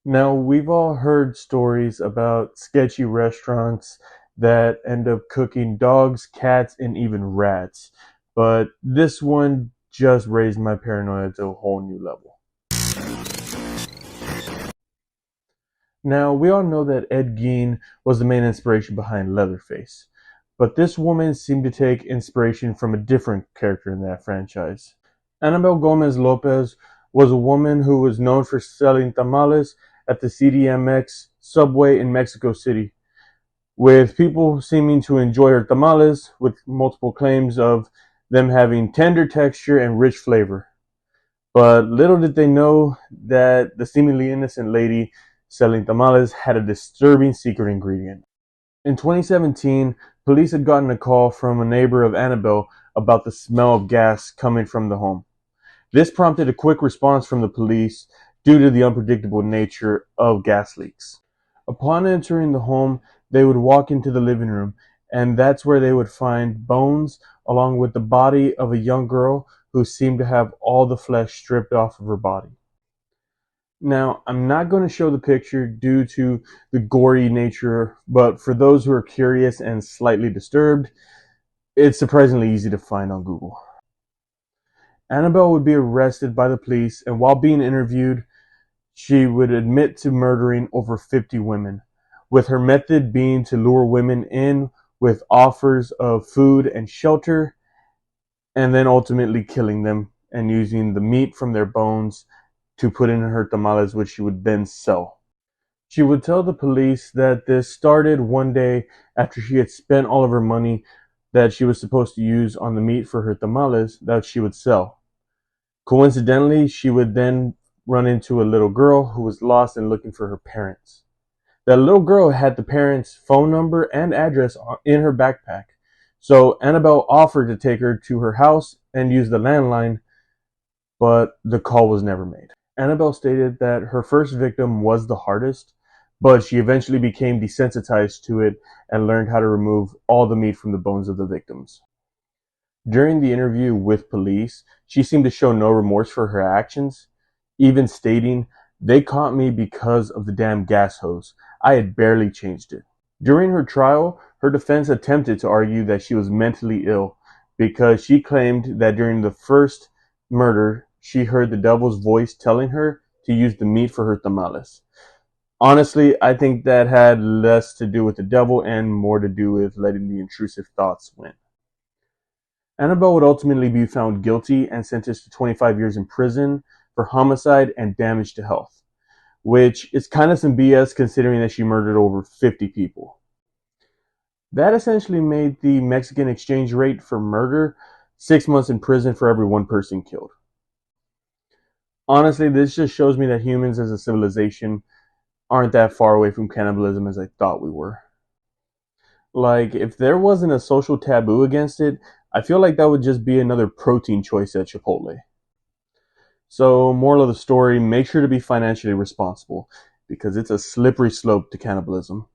Now, we've all heard stories about sketchy restaurants that end up cooking dogs, cats, and even rats. But this one just raised my paranoia to a whole new level. Now, we all know that Ed Gein was the main inspiration behind Leatherface. But this woman seemed to take inspiration from a different character in that franchise. Anabel Gomez Lopez was a woman who was known for selling tamales at the CDMX subway in Mexico City, with people seeming to enjoy her tamales with multiple claims of them having tender texture and rich flavor. But little did they know that the seemingly innocent lady selling tamales had a disturbing secret ingredient. In 2017, police had gotten a call from a neighbor of Anabel about the smell of gas coming from the home. This prompted a quick response from the police due to the unpredictable nature of gas leaks. Upon entering the home, they would walk into the living room, and that's where they would find bones along with the body of a young girl who seemed to have all the flesh stripped off of her body. Now, I'm not going to show the picture due to the gory nature, but for those who are curious and slightly disturbed, it's surprisingly easy to find on Google. Anabel would be arrested by the police, and while being interviewed, she would admit to murdering over 50 women, with her method being to lure women in with offers of food and shelter, and then ultimately killing them and using the meat from their bones to put in her tamales, which she would then sell. She would tell the police that this started one day after she had spent all of her money that she was supposed to use on the meat for her tamales that she would sell. Coincidentally, she would then run into a little girl who was lost and looking for her parents. That little girl had the parents' phone number and address in her backpack. So Anabel offered to take her to her house and use the landline, but the call was never made. Anabel stated that her first victim was the hardest, but she eventually became desensitized to it and learned how to remove all the meat from the bones of the victims. During the interview with police, she seemed to show no remorse for her actions, even stating, "They caught me because of the damn gas hose. I had barely changed it." During her trial, her defense attempted to argue that she was mentally ill because she claimed that during the first murder, she heard the devil's voice telling her to use the meat for her tamales. Honestly, I think that had less to do with the devil and more to do with letting the intrusive thoughts win. Anabel would ultimately be found guilty and sentenced to 25 years in prison for homicide and damage to health, which is kind of some BS considering that she murdered over 50 people. That essentially made the Mexican exchange rate for murder 6 months in prison for every one person killed. Honestly, this just shows me that humans as a civilization aren't that far away from cannibalism as I thought we were. Like, if there wasn't a social taboo against it, I feel like that would just be another protein choice at Chipotle. So, moral of the story, make sure to be financially responsible because it's a slippery slope to cannibalism.